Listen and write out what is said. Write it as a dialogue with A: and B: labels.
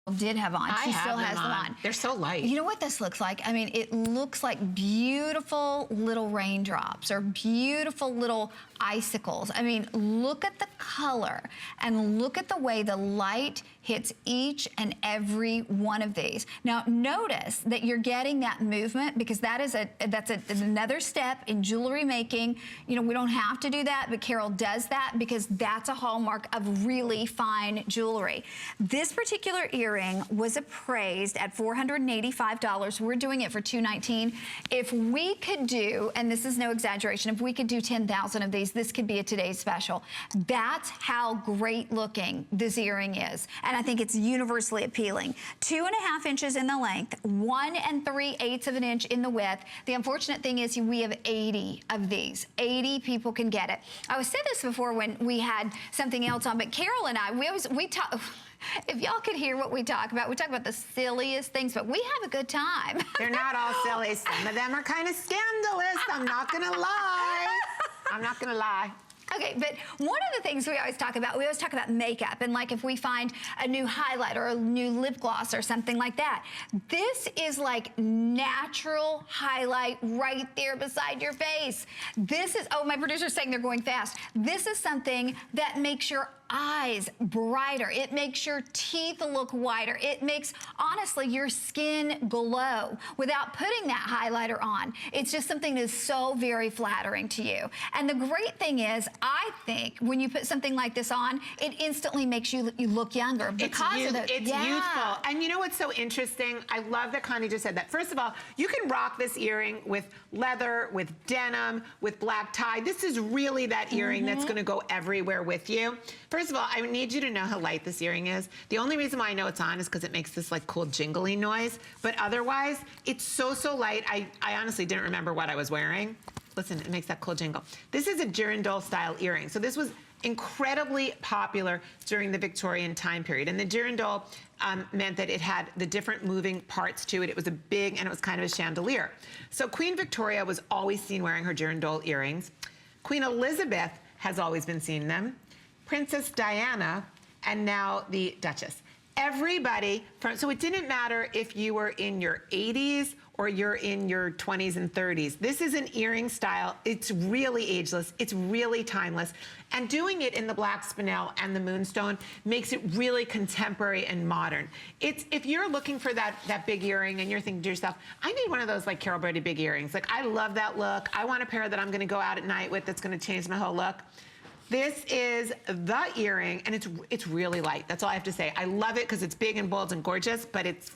A: did have on. She still has them on.
B: They're so light.
A: You know what this looks like? I mean, it looks like beautiful little raindrops or beautiful little icicles. I mean, look at the color and look at the way the light hits each and every one of these. Now, notice that you're getting that movement because that's another step in jewelry making. You know, we don't have to do that, but Carol does that because that's a hallmark of really fine jewelry. This particular earring was appraised at $485. We're doing it for $219. If we could do, and this is no exaggeration, if we could do 10,000 of these, this could be a today's special. That's how great looking this earring is. And I think it's universally appealing. 2.5 inches in the length, 1 3/8 of an inch in the width. The unfortunate thing is we have 80 of these. 80 people can get it. I was said this before when we had something else on, but Carol and I, we talk. If y'all could hear what we talk about the silliest things, but we have a good time.
B: They're not all silly. Some of them are kind of scandalous. I'm not gonna lie. I'm not gonna lie.
A: Okay, but one of the things we always talk about makeup, and like if we find a new highlight or a new lip gloss or something like that. This is like natural highlight right there beside your face. This is, oh, my producer's saying they're going fast. This is something that makes your eyes brighter. It makes your teeth look whiter. It makes, honestly, your skin glow without putting that highlighter on. It's just something that is so very flattering to you. And the great thing is, I think when you put something like this on, it instantly makes you look younger because of it.
B: It's youthful. And you know what's so interesting? I love that Connie just said that. First of all, you can rock this earring with leather, with denim, with black tie. This is really that earring that's gonna go everywhere with you. First of all, I need you to know how light this earring is. The only reason why I know it's on is because it makes this like cool jingly noise. But otherwise, it's so light. I honestly didn't remember what I was wearing. Listen, it makes that cool jingle. This is a girandole style earring. So this was incredibly popular during the Victorian time period. And the girandole meant that it had the different moving parts to it. It was a big, and it was kind of a chandelier. So Queen Victoria was always seen wearing her girandole earrings. Queen Elizabeth has always been seeing them. Princess Diana, and now the Duchess. Everybody, so it didn't matter if you were in your 80s or you're in your 20s and 30s. This is an earring style. It's really ageless. It's really timeless. And doing it in the black spinel and the moonstone makes it really contemporary and modern. If you're looking for that big earring and you're thinking to yourself, I need one of those like Carol Brodie big earrings. Like, I love that look. I want a pair that I'm gonna go out at night with that's gonna change my whole look. This is the earring, and it's really light. That's all I have to say. I love it because it's big and bold and gorgeous, but it's